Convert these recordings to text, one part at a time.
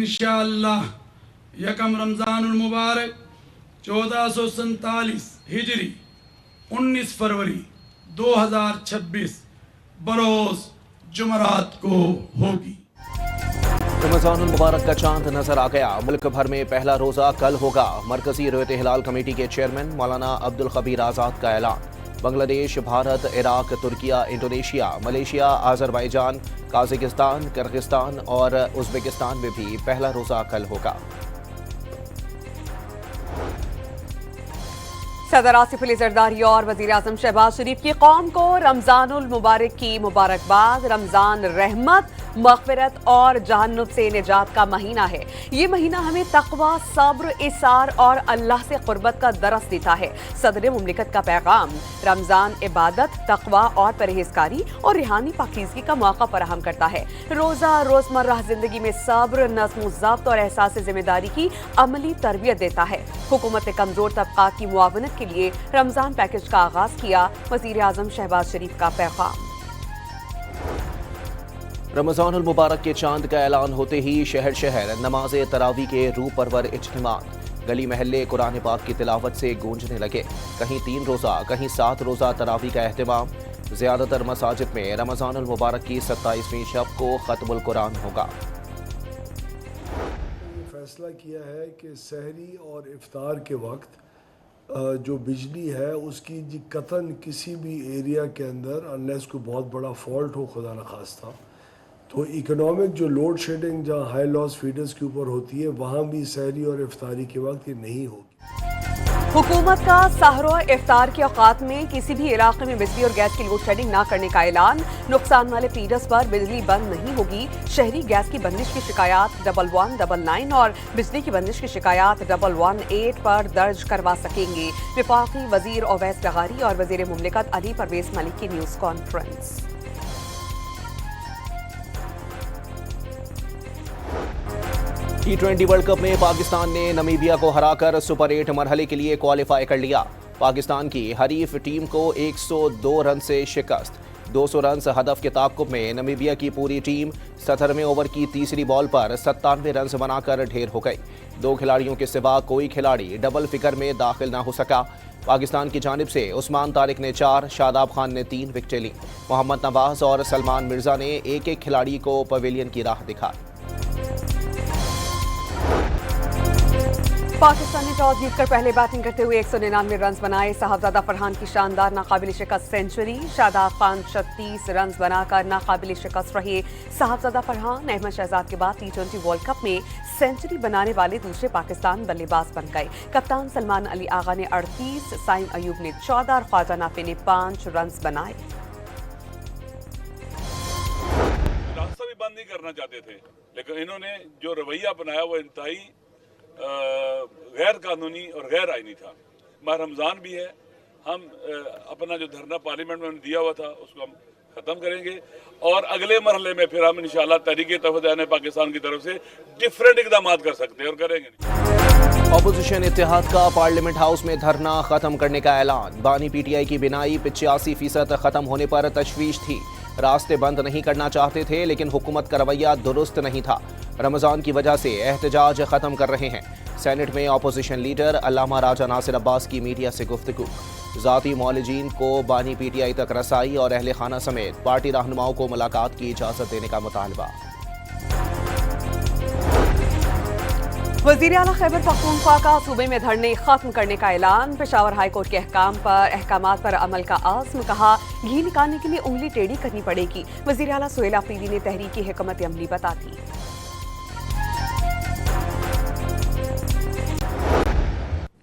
इंशाअल्लाह यकम रमज़ान मुबारक 1447 हिजरी 19 फरवरी 2026 बरोज़ जुमरात को होगी। रमज़ानुल मुबारक का चांद नजर आ गया। मुल्क भर में पहला रोजा कल होगा। मरकजी रोयत हिलाल कमेटी के चेयरमैन मौलाना अब्दुल खबीर आज़ाद का ऐलान। Bangladesh, Bharat, Iraq, Turkiye, Indonesia, Malaysia, Azerbaijan, Kazakhstan, Kyrgyzstan और उज़्बेकिस्तान में भी पहला रोजा कल होगा। सदर आसिफ अली जरदारी और वज़ीर आज़म शहबाज शरीफ की कौम को रमज़ानुल मुबारक की मुबारकबाद। रमज़ान रहमत, मग़फ़िरत और जहन्नुम से निजात का महीना है। ये महीना हमें तक़वा, सब्र, इसार और अल्लाह से क़ुर्बत का दरस देता है। सदर मुमलिकत का पैगाम। रमज़ान इबादत, तक़वा और परहेज़गारी और रूहानी पाकीज़गी का मौका फराहम करता है। रोज़ा रोज़मर्रा ज़िंदगी में सब्र, नज़्म ज़ब्त और एहसास ज़िम्मेदारी की अमली तरबियत देता है। हुकूमत ने कमज़ोर तबक़ात की मुआवनत के लिए रमज़ान पैकेज का आगाज़ किया। वज़ीर आज़म शहबाज शरीफ का पैगाम। रमज़ानुल मुबारक के चांद का ऐलान होते ही शहर शहर नमाज तरावी के रूह परवर इज्तिमात। गली महल्ले कुरान पाक की तिलावत से गूंजने लगे। कहीं 3 रोज़ा, कहीं 7 रोज़ा तरावी का अहतमाम। ज़्यादातर मसाजिद में रमज़ानुल मुबारक की 27वीं शब को ख़त्मुल कुरान होगा। फैसला किया है कि सहरी और इफ्तार के वक्त जो बिजली है उसकी जी कतन किसी भी एरिया के अंदर अनलेस कोई बहुत बड़ा फॉल्ट हो, खुदा न खास्ता, तो इकोनॉमिक जो लोड शेडिंग जहाँ हाई लॉस फीडर्स के ऊपर होती है वहाँ भी सहरी और इफ्तारी के वक्त ये नहीं होगी। हुकूमत का सहरो इफ्तार के औकात में किसी भी इलाके में बिजली और गैस की लोड शेडिंग न करने का ऐलान। नुकसान वाले फीडर्स पर बिजली बंद नहीं होगी। शहरी गैस की बंदिश की शिकायत 1199 और बिजली की बंदिश की शिकायत 118 पर दर्ज करवा सकेंगे। वफाकी वजीर ओवैस लगारी और वजीर मुमलिकत अली परवेज मलिक की news conference. T20 world cup में पाकिस्तान ने नमीबिया को हराकर सुपर 8 मरहले के लिए क्वालिफाई कर लिया। पाकिस्तान की हरीफ टीम को 102 रन से शिकस्त। 200 रन हदफ के ताक़ुब में नमीबिया की पूरी टीम 17वें ओवर की तीसरी बॉल पर 97 रन बनाकर ढेर हो गई। 2 खिलाड़ियों के सिवा कोई खिलाड़ी डबल फिगर में दाखिल न हो सका। पाकिस्तान की जानिब से उस्मान तारिक ने 4, शादाब खान ने 3 विकेटें लीं। मोहम्मद नवाज और सलमान मिर्जा ने एक खिलाड़ी को पवेलियन की राह दिखाई। पाकिस्तान ने टॉस जीतकर पहले बैटिंग करते हुए 199 रन बनाए। साहबजादा फरहान की शानदार नाकाबिल शिकस्त सेंचुरी। शादाब खान 36 रन बनाकर नाकाबिल शिकस्त रहे। साहबजादा फरहान अहमद शहजाद के बाद T20 वर्ल्ड कप में सेंचुरी बनाने वाले दूसरे पाकिस्तान बल्लेबाज बन गए। कप्तान सलमान अली आगा ने 38, साइम अयूब ने 14 और ख्वाजा नाफी ने 5 रन बनाए। रास्ता भी बंद नहीं करना चाहते थे, लेकिन इन्होंने जो रवैया अपनाया वो इंतहाई गैर कानूनी और गैर आईनी था। माह रमज़ान भी है, हम अपना जो धरना पार्लियामेंट में दिया हुआ था उसको हम ख़त्म करेंगे और अगले मरहले में फिर हम इंशाअल्लाह तहरीक तवफ़्फ़ुज़ पाकिस्तान की तरफ से डिफरेंट इक़दाम कर सकते हैं और करेंगे। अपोजिशन इत्तेहाद का पार्लियामेंट हाउस में धरना खत्म करने का ऐलान। बानी PTI की बिनाई 85% खत्म होने पर तशवीश थी। रास्ते बंद नहीं करना चाहते थे, लेकिन हुकूमत का रवैया दुरुस्त नहीं था। रमज़ान की वजह से एहतजाज ख़त्म कर रहे हैं। सेनेट में अपोजिशन लीडर अल्लामा राजा नासिर अब्बास की मीडिया से गुफ्तगू। ज़ाती मौलिजीन को बानी PTI तक रसाई और अहले खाना समेत पार्टी रहनुमाओं को मुलाकात की इजाज़त देने का मुतालबा। वज़ीर आला खैबर पख्तूनख्वा का सूबे में धरने खत्म करने का ऐलान। पेशावर हाई कोर्ट के अहकामात पर अमल का आज़्म। कहा घी निकालने के लिए उंगली टेढ़ी करनी पड़ेगी। वज़ीर आला सुहेल अफरीदी ने तहरीकी हिकमत अमली बता दी।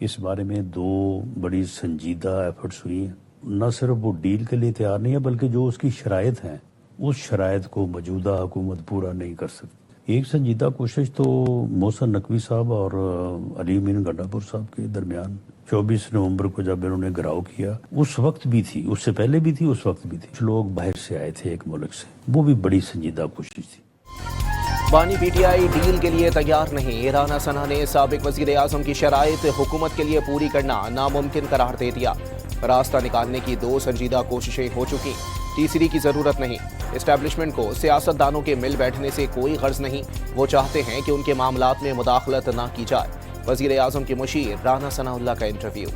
इस बारे में 2 बड़ी संजीदा एफर्ट्स हुई हैं। न सिर्फ वो डील के लिए तैयार नहीं है, बल्कि जो उसकी शराइत हैं उस शराइत को मौजूदा हुकूमत पूरा नहीं कर सकती। एक संजीदा कोशिश तो मोहसिन नकवी साहब और अली अमीन गंडापुर साहब के दरमियान 24 नवंबर को जब इन्होंने घिराव किया, उस वक्त भी थी, उससे पहले भी थी, उस वक्त भी थी। कुछ लोग बाहर से आए थे एक मुल्क से, वो भी बड़ी संजीदा कोशिश थी। बानी PTI डील के लिए तैयार नहीं। राना सना ने साबिक वज़ीर आज़म की शराइत हुकूमत के लिए पूरी करना नामुमकिन करार दे दिया। रास्ता निकालने की 2 संजीदा कोशिशें हो चुकी, तीसरी की जरूरत नहीं। اسٹیبلشمنٹ کو سیاستدانوں کے مل بیٹھنے سے کوئی غرض نہیں، وہ چاہتے ہیں کہ ان کے معاملات میں مداخلت نہ کی جائے۔ وزیر اعظم کی مشیر رانا ثناء اللہ کا انٹرویو۔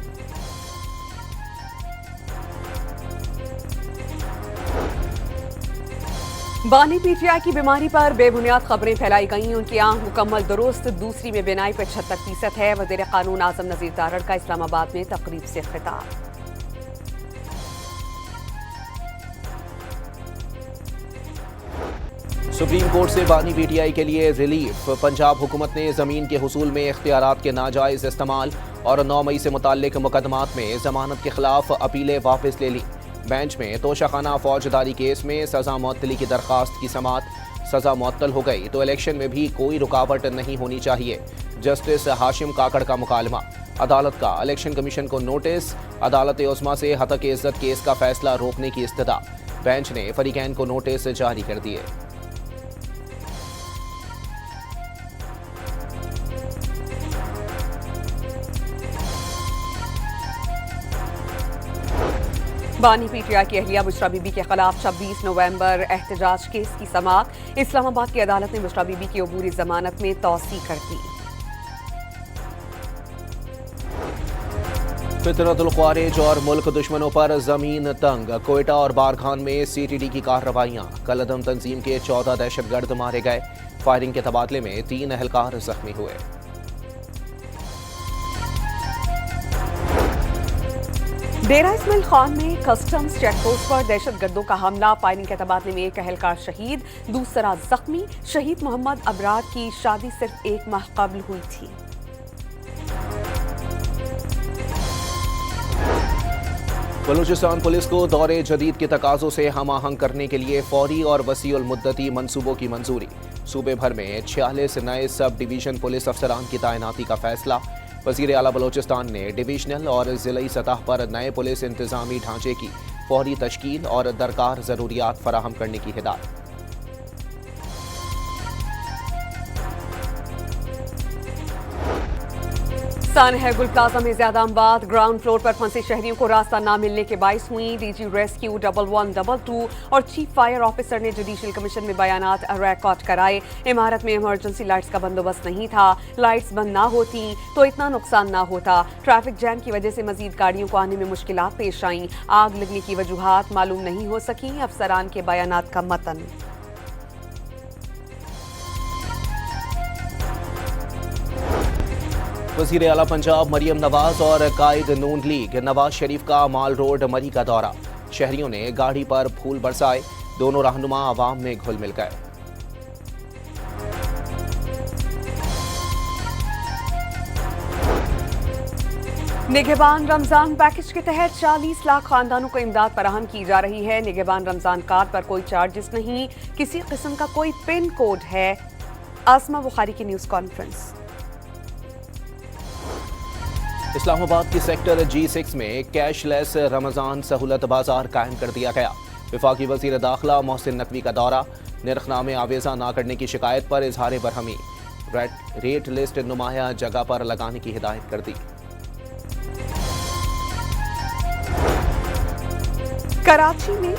بانی پی ٹی آئی کی بیماری پر بے بنیاد خبریں پھیلائی گئیں، ان کی آنکھ مکمل درست، دوسری میں بینائی پہ 76% ہے۔ وزیر قانون اعظم نذیر تارڑ کا اسلام آباد میں تقریب سے خطاب۔ سپریم کورٹ سے بانی پی ٹی آئی کے لیے ریلیف۔ پنجاب حکومت نے زمین کے حصول میں اختیارات کے ناجائز استعمال اور 9 مئی سے متعلق مقدمات میں ضمانت کے خلاف اپیلیں واپس لے لیں۔ بینچ میں توشہ خانہ فوجداری کیس میں سزا معطلی کی درخواست کی سماعت۔ سزا معطل ہو گئی تو الیکشن میں بھی کوئی رکاوٹ نہیں ہونی چاہیے، جسٹس ہاشم کاکڑ کا مکالمہ۔ عدالت کا الیکشن کمیشن کو نوٹس۔ عدالت عظمیٰ سے ہتک عزت کیس کا فیصلہ روکنے کی استدعا۔ بینچ نے فریقین کو نوٹس جاری کر دیے۔ بانی پی ٹی آئی کی اہلیہ بشریٰ بی بی کے خلاف 26 نومبر احتجاج کیس کی سماعت۔ اسلام آباد کی عدالت نے بشریٰ بی بی کی عبوری ضمانت میں توسیع کر دی۔ فطرت الخوارج اور ملک دشمنوں پر زمین تنگ۔ کوئٹہ اور بارکھان میں سی ٹی ڈی کی کارروائیاں۔ کالعدم تنظیم کے 14 دہشت گرد مارے گئے۔ فائرنگ کے تبادلے میں 3 اہلکار زخمی ہوئے۔ ڈیرہ اسماعیل خان میں کسٹمز چیک پوسٹ پر دہشت گردوں کا حملہ۔ فائرنگ کے تبادلے میں 1 اہلکار شہید، دوسرا زخمی۔ شہید محمد ابرار کی شادی صرف 1 ماہ قبل ہوئی تھی۔ بلوچستان پولیس کو دور جدید کے تقاضوں سے ہم آہنگ کرنے کے لیے فوری اور وسیع المدتی منصوبوں کی منظوری۔ صوبے بھر میں 46 نئے سب ڈویژن پولیس افسران کی تعیناتی کا فیصلہ۔ وزیر اعلیٰ بلوچستان نے ڈویژنل اور ضلعی سطح پر نئے پولیس انتظامی ڈھانچے کی فوری تشکیل اور درکار ضروریات فراہم کرنے کی ہدایت۔ سانحہ گل پلازا میں زیادہ اموات، گراؤنڈ فلور پر پھنسے شہریوں کو راستہ نہ ملنے کے باعث ہوئی۔ ڈی جی ریسکیو 1122 اور چیف فائر آفیسر نے جوڈیشل کمیشن میں بیانات ریکارڈ کرائے۔ عمارت میں ایمرجنسی لائٹس کا بندوبست نہیں تھا، لائٹس بند نہ ہوتی تو اتنا نقصان نہ ہوتا۔ ٹریفک جیم کی وجہ سے مزید گاڑیوں کو آنے میں مشکلات پیش آئیں۔ آگ لگنے کی وجوہات معلوم نہیں ہو سکیں۔ افسران کے بیانات کا متن۔ وزیر اعلیٰ پنجاب مریم نواز اور قائد نون لیگ نواز شریف کا مال روڈ مری کا دورہ۔ شہریوں نے گاڑی پر پھول برسائے، دونوں رہنما عوام میں گھل مل گئے۔ نگہبان رمضان پیکج کے تحت 40 لاکھ خاندانوں کو امداد فراہم کی جا رہی ہے۔ نگہبان رمضان کارڈ پر کوئی چارجز نہیں، کسی قسم کا کوئی پن کوڈ ہے۔ آسمہ بخاری کی نیوز کانفرنس۔ اسلام آباد کی سیکٹر G6 میں کیش لیس رمضان سہولت بازار قائم کر دیا گیا۔ وفاقی وزیر داخلہ محسن نقوی کا دورہ۔ نرخ نامے آویزاں نہ کرنے کی شکایت پر اظہار برہمی۔ ریٹ لسٹ نمایاں جگہ پر لگانے کی ہدایت کر دی۔ کراچی میں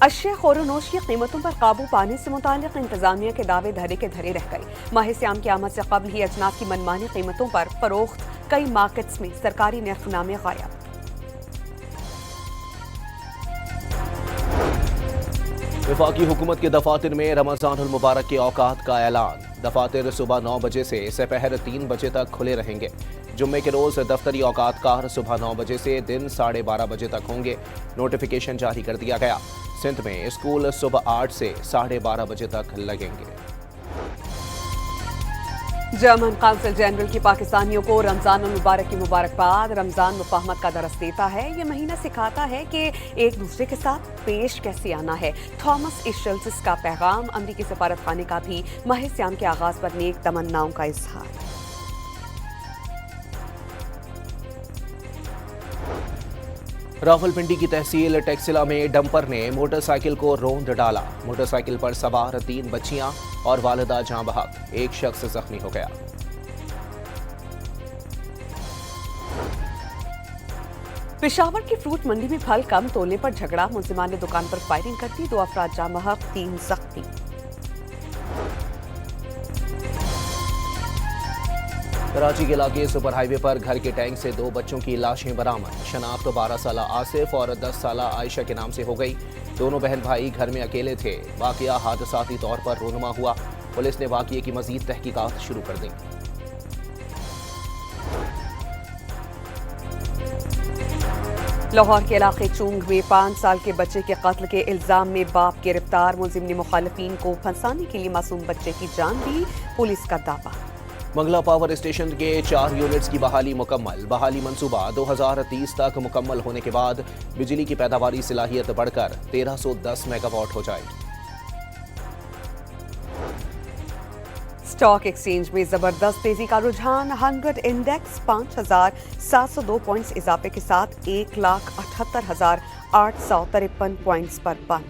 اشیاء خور و نوش کی قیمتوں پر قابو پانے سے متعلق انتظامیہ کے دعوے دھرے کے دھرے رہ گئے۔ ماہ سیام کی آمد سے قبل ہی اجناس کی منمانی قیمتوں پر فروخت، کئی مارکیٹس میں سرکاری نرخ نامے غائب۔ وفاقی حکومت کے دفاتر میں رمضان المبارک کے اوقات کا اعلان۔ دفاتر صبح 9 بجے سے سپہر 3 بجے تک کھلے رہیں گے۔ جمعے کے روز دفتری اوقات کار صبح 9 بجے سے دن 12:30 بجے تک ہوں گے۔ نوٹیفیکیشن جاری کر دیا گیا۔ سندھ میں اسکول صبح 8 سے 12:30 بجے تک لگیں گے۔ جرمن قونصل جنرل کی پاکستانیوں کو رمضان المبارک کی مبارکباد۔ رمضان مفاہمت کا درس دیتا ہے، یہ مہینہ سکھاتا ہے کہ ایک دوسرے کے ساتھ پیش کیسے آنا ہے۔ تھامس ایشلسس کا پیغام۔ امریکی سفارت خانے کا بھی ماہ سیام کے آغاز پر نیک تمناؤں کا اظہار۔ راولپنڈی کی تحصیل ٹیکسلا میں ڈمپر نے موٹر سائیکل کو روند ڈالا۔ موٹر سائیکل پر سوار 3 بچیاں اور والدہ جاں بحق، ایک شخص زخمی ہو گیا۔ पेशावर की फ्रूट मंडी में फल कम तोलने पर झगड़ा, मुलजिमान ने दुकान पर फायरिंग कर दी, 2 अफराद जाँ बहक, 3 जख्मी। कराची के इलाके सुपर हाईवे पर घर के टैंक से 2 बच्चों की लाशें बरामद। शनाख्त 12 साला आसिफ और 10 साला आयशा के नाम से हो गई। दोनों बहन भाई घर में अकेले थे। वाकया हादसाती तौर पर रोनुमा हुआ। पुलिस ने वाकये की मजीद तहकीकात शुरू कर दी। लाहौर के इलाके चूंग में 5 साल के बच्चे के कत्ल के इल्जाम में बाप गिरफ्तार, मुलजिम ने मुखालिफिन को फंसाने के लिए मासूम बच्चे की जान दी, पुलिस का दावा। मंगला पावर स्टेशन के 4 यूनिट्स की बहाली मुकम्मल। बहाली मंसूबा 2030 तक मुकम्मल होने के बाद बिजली की पैदावारी सलाहियत बढ़कर 1310 मेगावाट हो जाएगी। स्टॉक एक्सचेंज में जबरदस्त तेजी का रुझान, 100 इंडेक्स 5,702 पॉइंट्स इजाफे के साथ 1,78,853 पॉइंट्स पर बंद।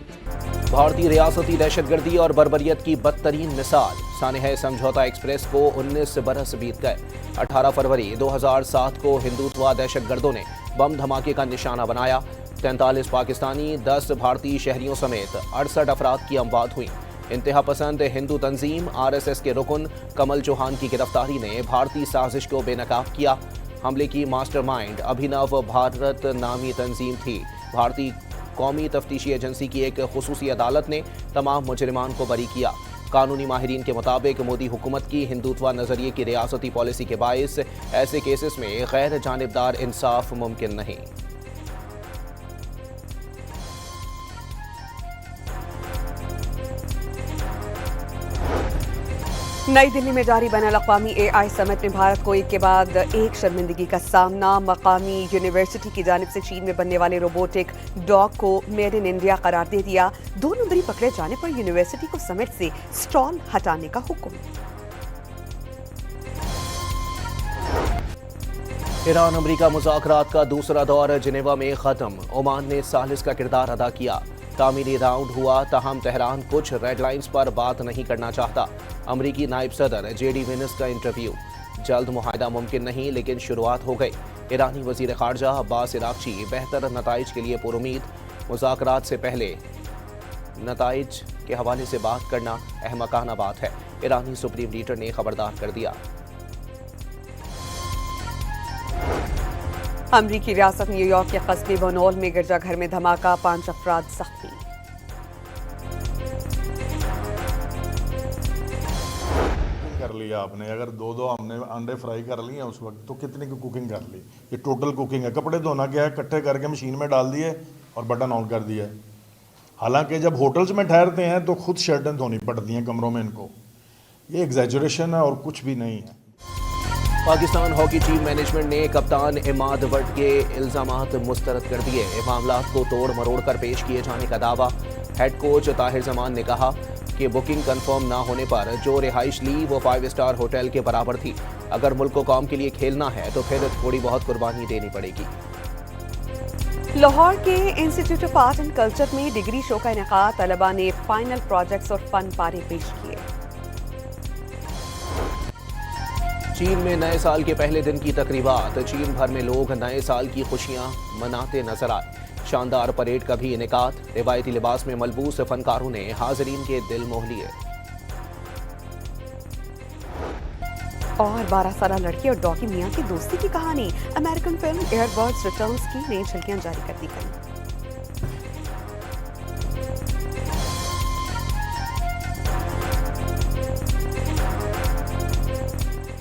भारतीय रियासती दहशतगर्दी और बर्बरियत की बदतरीन मिसाल, सानेह समझौता एक्सप्रेस को 19 बरस बीत गए। 18 फरवरी 2007 को हिंदुत्वा दहशतगर्दों ने बम धमाके का निशाना बनाया। 43 पाकिस्तानी, 10 भारतीय शहरियों समेत 68 अफराद की अमवात हुई। इंतहा पसंद हिंदू तंजीम RSS के रुकन कमल चौहान की गिरफ्तारी ने भारतीय साजिश को बेनकाब किया। हमले की मास्टरमाइंड अभिनव भारत नामी तंजीम थी। भारतीय कौमी तफ्तीशी एजेंसी की एक खुसूसी अदालत ने तमाम मुजरिमान को बरी किया। कानूनी माहिरीन के मुताबिक मोदी हुकूमत की हिंदुत्वा नजरिए की रियासती पॉलिसी के बायस ऐसे केसेस में गैर जानिबदार इंसाफ मुमकिन नहीं। नई दिल्ली में जारी बैनुल-अक़वामी AI समिट में भारत को एक के बाद एक शर्मिंदगी का सामना। मकामी यूनिवर्सिटी की जानिब से चीन में बनने वाले रोबोटिक डॉग को मेड इन इंडिया करार दे दिया। 2 नंबरी पकड़े जाने पर यूनिवर्सिटी को समिट से स्टॉल हटाने का हुक्म। ईरान अमरीका मुज़ाकरात का दूसरा दौर जिनेवा में खत्म। ओमान ने सालिस का किरदार अदा किया। तामीरी राउंड हुआ, ताहम तेहरान कुछ रेड लाइन्स पर बात नहीं करना चाहता। अमरीकी नायब सदर JD वेनिस का इंटरव्यू, जल्द मुआहदा मुमकिन नहीं लेकिन शुरुआत हो गई। ईरानी वज़ीर ख़ारजा अब्बास इराक़ची बेहतर नताइज के लिए पुरुमीद। मुज़ाकरात से पहले नताइज के हवाले से बात करना अहमकाना बात है, ईरानी सुप्रीम लीडर ने खबरदार कर दिया। अमरीकी रियासत न्यूयॉर्क के कस्बे बनोल में गिरजाघर में धमाका, 5 अफराद जख्मी। कर लिया आपने, अगर 2 हमने अंडे फ्राई कर लिए उस वक्त, तो कितनी की कुकिंग कर ली? ये टोटल कुकिंग है। कपड़े धोना क्या है, इकट्ठे करके मशीन में डाल दिए और बटन ऑन कर दिया। हालांकि जब होटल्स में ठहरते हैं तो खुद शर्टें धोनी पड़ती हैं कमरों में इनको। ये एग्जैजरेशन है और कुछ भी नहीं है। पाकिस्तान हॉकी टीम मैनेजमेंट ने कप्तान इमाद वट के इल्जामात मुस्तरद कर दिए। मामलात को तोड़ मरोड़ कर पेश किए जाने का दावा। हेड कोच ताहिर जमान ने कहा कि बुकिंग कंफर्म ना होने पर जो रिहाइश ली वो 5 स्टार होटल के बराबर थी। अगर मुल्क को कौम के लिए खेलना है तो फिर थोड़ी बहुत कुर्बानी देनी पड़ेगी। लाहौर के institute of art and culture में डिग्री शो का इनेकाद, तलबा ने फाइनल प्रोजेक्ट्स और फन पारे पेश किए। चीन में नए साल के पहले दिन की तकरीबात, चीन भर में लोग नए साल की खुशियां मनाते नजर आए। शानदार परेड का भी इनेकाद, रिवायती लिबास में मलबूस फनकारों ने हाजरीन के दिल मोह लिए। और 12 साला लड़की और डॉगी मियां की दोस्ती की कहानी, अमेरिकन फिल्म एयरबर्ड्स रिटर्न्स की नई झलकियां जारी कर दी गई।